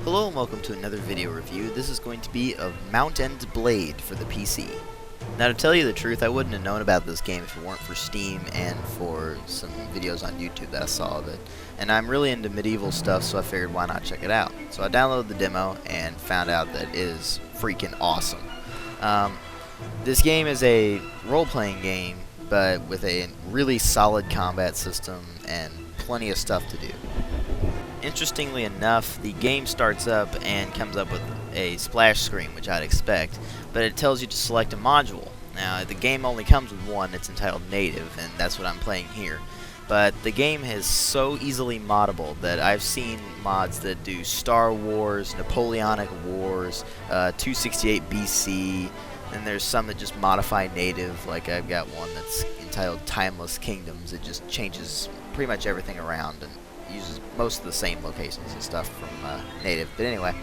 Hello and welcome to another video review. This is going to be of Mount End Blade for the PC. Now to tell you the truth, I wouldn't have known about this game if it weren't for Steam and for some videos on YouTube that I saw of it. And I'm really into medieval stuff, so I figured why not check it out. So I downloaded the demo and found out that it is freaking awesome. This game is a role-playing game, but with a really solid combat system and plenty of stuff to do. Interestingly enough, the game starts up and comes up with a splash screen, which I'd expect, but it tells you to select a module. Now, the game only comes with one, it's entitled Native, and that's what I'm playing here. But the game is so easily moddable that I've seen mods that do Star Wars, Napoleonic Wars, 268 BC, and there's some that just modify Native, like I've got one that's entitled Timeless Kingdoms. It just changes pretty much everything around and uses most of the same locations and stuff from Native. But anyway,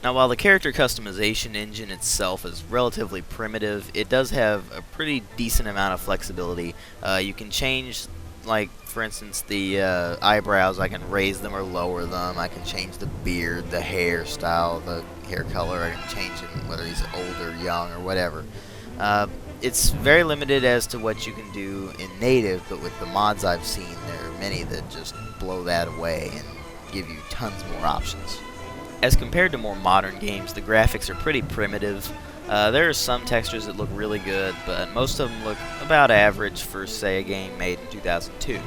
now while the character customization engine itself is relatively primitive, it does have a pretty decent amount of flexibility. You can change, like for instance, the eyebrows. I can raise them or lower them. I can change the beard, the hairstyle, the hair color. I can change him whether he's old or young or whatever. It's very limited as to what you can do in Native, but with the mods I've seen, there are many that just blow that away and give you tons more options. As compared to more modern games, the graphics are pretty primitive. There are some textures that look really good, but most of them look about average for, say, a game made in 2002.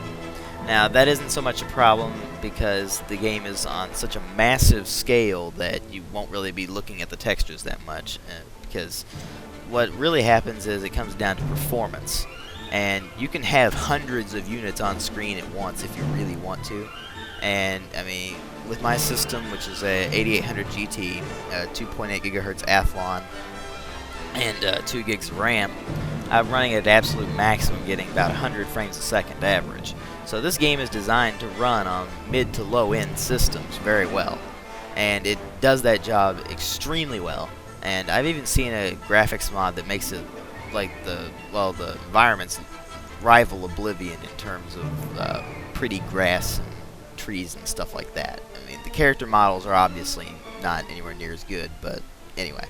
Now, that isn't so much a problem because the game is on such a massive scale that you won't really be looking at the textures that much, because what really happens is it comes down to performance, and you can have hundreds of units on screen at once if you really want to. And I mean, with my system, which is a 8800 GT, 2.8 gigahertz Athlon, and 2 gigs of RAM, I'm running at absolute maximum, getting about 100 frames a second average. So this game is designed to run on mid to low end systems very well, and it does that job extremely well. And I've even seen a graphics mod that makes it like the environments rival Oblivion in terms of pretty grass and trees and stuff like that. I mean, the character models are obviously not anywhere near as good, but anyway.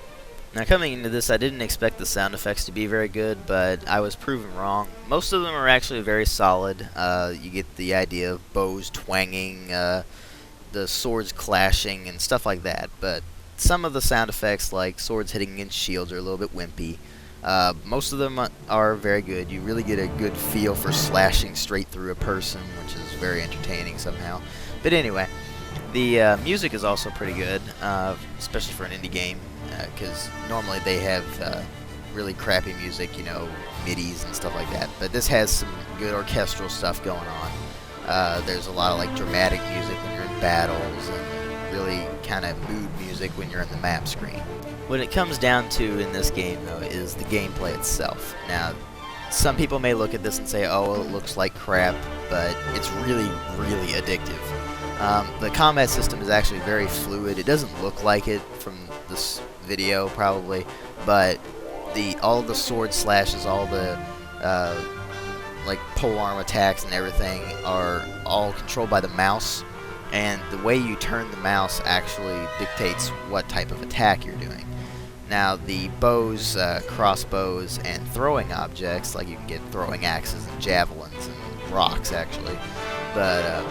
Now coming into this, I didn't expect the sound effects to be very good, but I was proven wrong. Most of them are actually very solid. You get the idea of bows twanging, the swords clashing, and stuff like that, but some of the sound effects, like swords hitting against shields, are a little bit wimpy. Most of them are very good. You really get a good feel for slashing straight through a person, which is very entertaining somehow. But anyway, the music is also pretty good, especially for an indie game, because normally they have really crappy music, you know, midis and stuff like that. But this has some good orchestral stuff going on. There's a lot of like dramatic music when you're in battles, and really kind of mood music when you're in the map screen. What it comes down to in this game, though, is the gameplay itself. Now, some people may look at this and say, oh, it looks like crap, but it's really, really addictive. The combat system is actually very fluid. It doesn't look like it from this video, probably, but all the sword slashes, all the like polearm attacks and everything are all controlled by the mouse. And the way you turn the mouse actually dictates what type of attack you're doing. Now, the bows, crossbows, and throwing objects, like you can get throwing axes and javelins and rocks, actually, but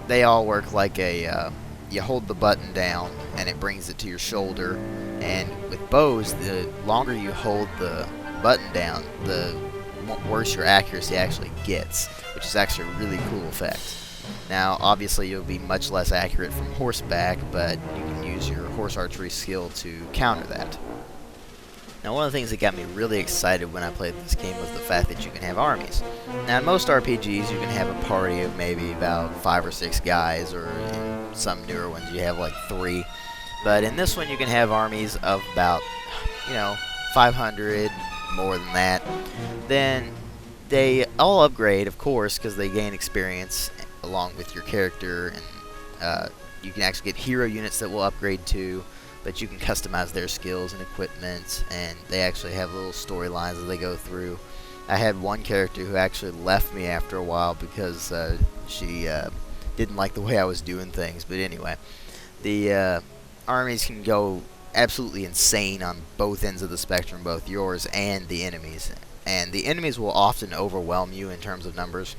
they all work like you hold the button down and it brings it to your shoulder. And with bows, the longer you hold the button down, the worse your accuracy actually gets, which is actually a really cool effect. Now, obviously, you'll be much less accurate from horseback, but you can use your horse archery skill to counter that. Now, one of the things that got me really excited when I played this game was the fact that you can have armies. Now, in most RPGs, you can have a party of maybe about 5 or 6 guys, or in some newer ones, you have like 3. But in this one, you can have armies of about, 500, more than that. Then they all upgrade, of course, because they gain experience along with your character, and you can actually get hero units that will upgrade too, but you can customize their skills and equipment, and they actually have little storylines that they go through. I had one character who actually left me after a while because she didn't like the way I was doing things, but anyway. The armies can go absolutely insane on both ends of the spectrum, both yours and the enemies. And the enemies will often overwhelm you in terms of numbers.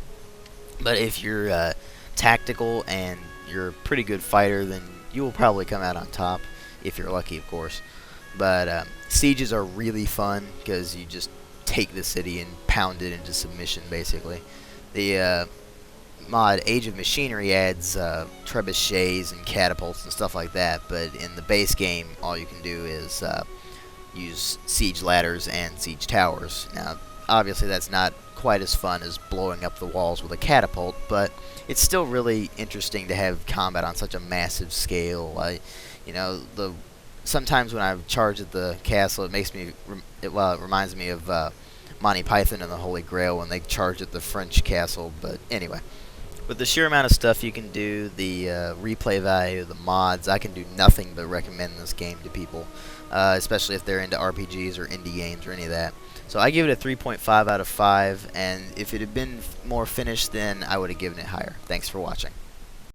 But if you're tactical and you're a pretty good fighter, then you will probably come out on top, if you're lucky, of course. But sieges are really fun because you just take the city and pound it into submission, basically. The mod Age of Machinery adds trebuchets and catapults and stuff like that, but in the base game, all you can do is use siege ladders and siege towers. Now, obviously, that's not quite as fun as blowing up the walls with a catapult, but it's still really interesting to have combat on such a massive scale. You know, sometimes when I charge at the castle, it makes me, it reminds me of Monty Python and the Holy Grail when they charge at the French castle. But anyway, with the sheer amount of stuff you can do, the replay value, the mods, I can do nothing but recommend this game to people, especially if they're into RPGs or indie games or any of that. So I give it a 3.5 out of 5, and if it had been more finished, then I would have given it higher. Thanks for watching.